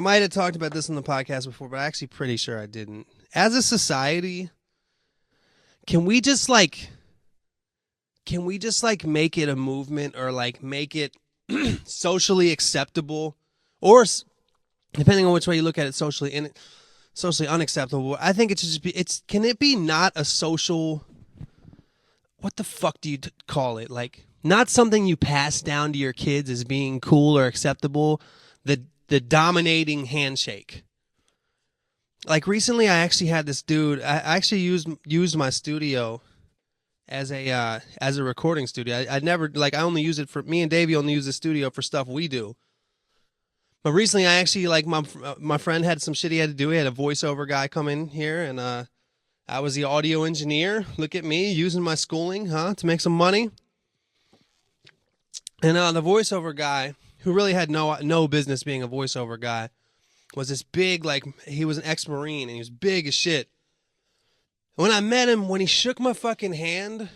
I might have talked about this on the podcast before, but I'm actually pretty sure I didn't. As a society, can we just like make it a movement, or like make it socially acceptable, or depending on which way you look at it, socially unacceptable. I think it should just be, can it be not a social, what the fuck do you call it? Like, not something you pass down to your kids as being cool or acceptable. The dominating handshake. Like, recently I actually had this dude, I actually used my studio as a recording studio. I never, like, I only use it for, me and Davey only use the studio for stuff we do. But recently I actually, like, my friend had some shit he had to do. He had a voiceover guy come in here, and I was the audio engineer. Look at me using my schooling, to make some money. And the voiceover guy, who really had no business being a voiceover guy, was this big, like, he was an ex-Marine, and he was big as shit. When I met him, when he shook my fucking hand,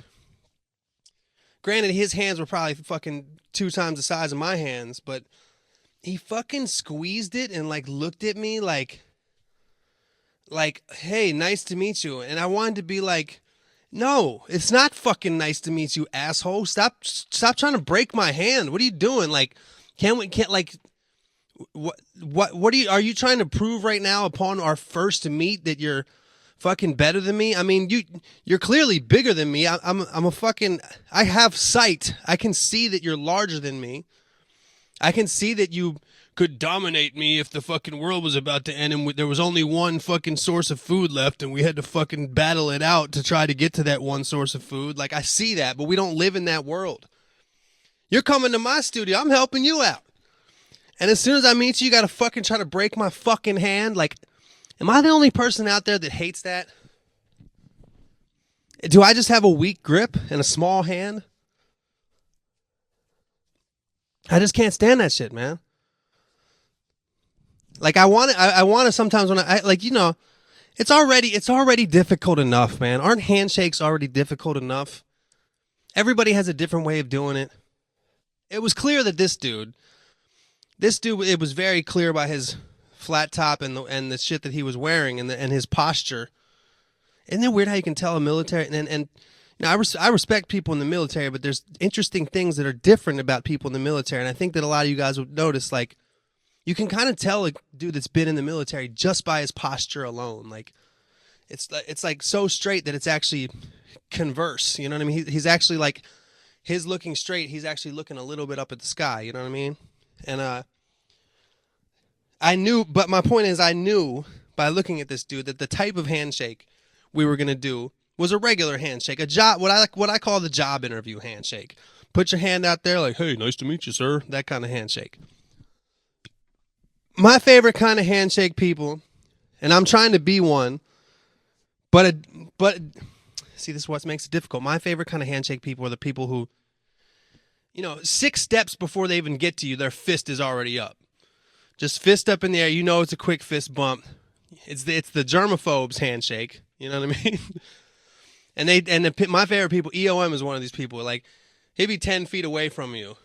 granted, his hands were probably fucking 2 times the size of my hands, but he fucking squeezed it and, like, looked at me like, hey, nice to meet you. And I wanted to be like, no, it's not fucking nice to meet you, asshole. Stop trying to break my hand. What are you doing? Like, are you trying to prove right now upon our first meet that you're fucking better than me? I mean, you're clearly bigger than me. I have sight. I can see that you're larger than me. I can see that you could dominate me if the fucking world was about to end and there was only one fucking source of food left and we had to fucking battle it out to try to get to that one source of food. Like, I see that, but we don't live in that world. You're coming to my studio. I'm helping you out. And as soon as I meet you, you got to fucking try to break my fucking hand. Like, am I the only person out there that hates that? Do I just have a weak grip and a small hand? I just can't stand that shit, man. Like, I want to sometimes when I like, it's already difficult enough, man. Aren't handshakes already difficult enough? Everybody has a different way of doing it. It was clear that this dude, it was very clear by his flat top and the shit that he was wearing and his posture. Isn't it weird how you can tell a military and I respect people in the military, but there's interesting things that are different about people in the military, and I think that a lot of you guys would notice, like, you can kind of tell a dude that's been in the military just by his posture alone. Like, it's like so straight that it's actually converse. You know what I mean? He's actually, like, his looking straight, he's actually looking a little bit up at the sky. You know what I mean? And but my point is, I knew by looking at this dude that the type of handshake we were gonna do was a regular handshake, what I call the job interview handshake. Put your hand out there, like, hey, nice to meet you, sir. That kind of handshake. My favorite kind of handshake, people, and I'm trying to be one, but see, this is what makes it difficult. My favorite kind of handshake people are the people who, 6 steps before they even get to you, their fist is already up. Just fist up in the air. You know it's a quick fist bump. It's the germaphobes handshake. You know what I mean? My favorite people, EOM is one of these people. Like, he'd be 10 feet away from you.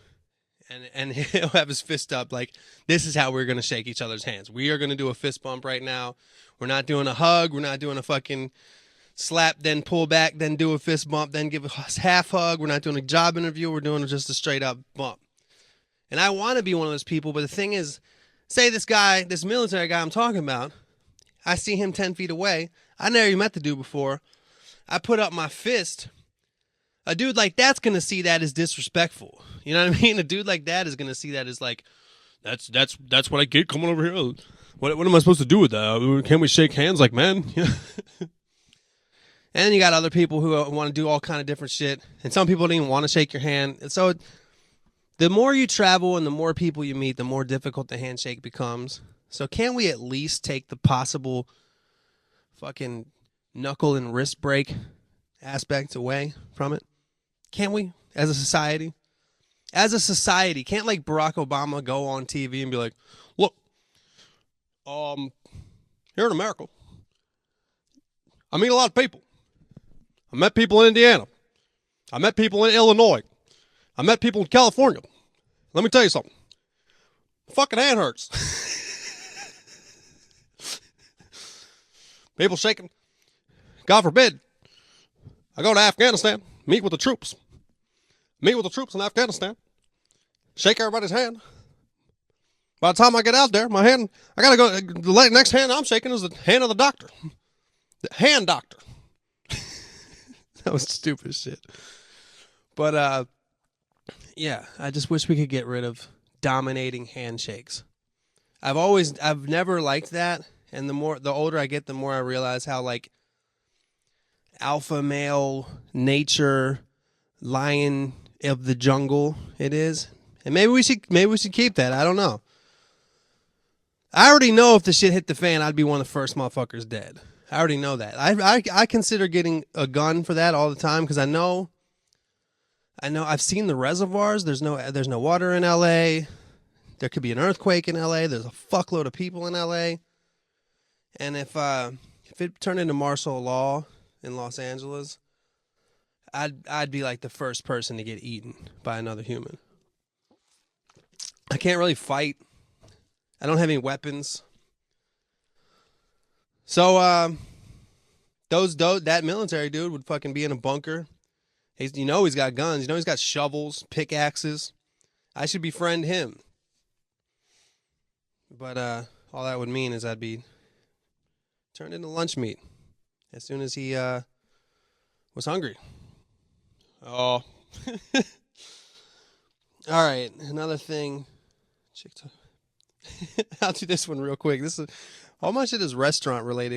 And he'll have his fist up like, this is how we're going to shake each other's hands. We are going to do a fist bump right now. We're not doing a hug. We're not doing a fucking slap, then pull back, then do a fist bump, then give a half hug. We're not doing a job interview. We're doing just a straight up bump. And I want to be one of those people, but the thing is, say this military guy I'm talking about, I see him 10 feet away. I never even met the dude before. I put up my fist. A dude like that's going to see that as disrespectful. You know what I mean? A dude like that is going to see that as like, that's what I get coming over here. What am I supposed to do with that? Can't we shake hands like men? And then you got other people who want to do all kind of different shit. And some people don't even want to shake your hand. And so the more you travel and the more people you meet, the more difficult the handshake becomes. So can't we at least take the possible fucking knuckle and wrist break aspect away from it? Can't we, as a society? As a society, can't like Barack Obama go on TV and be like, look, here in America, I meet a lot of people. I met people in Indiana. I met people in Illinois. I met people in California. Let me tell you something. Fucking hand hurts. People shaking. God forbid I go to Afghanistan, meet with the troops. Meet with the troops in Afghanistan. Shake everybody's hand. By the time I get out there, my hand, I gotta go, the next hand I'm shaking is the hand of the doctor. The hand doctor. That was stupid shit. But, yeah, I just wish we could get rid of dominating handshakes. I've never liked that. And the older I get, the more I realize how, like, alpha male nature, lion of the jungle it is. And maybe we should keep that. I don't know. I already know if the shit hit the fan, I'd be one of the first motherfuckers dead. I already know that. I consider getting a gun for that all the time because I know I've seen the reservoirs. There's no water in LA. There could be an earthquake in LA. There's a fuckload of people in LA. And if it turned into martial law in Los Angeles, I'd be like the first person to get eaten by another human. I can't really fight. I don't have any weapons. So that military dude would fucking be in a bunker. He's got guns. He's got shovels, pickaxes. I should befriend him. But all that would mean is I'd be turned into lunch meat as soon as he was hungry. Oh. All right, another thing. I'll do this one real quick. All my shit is restaurant related.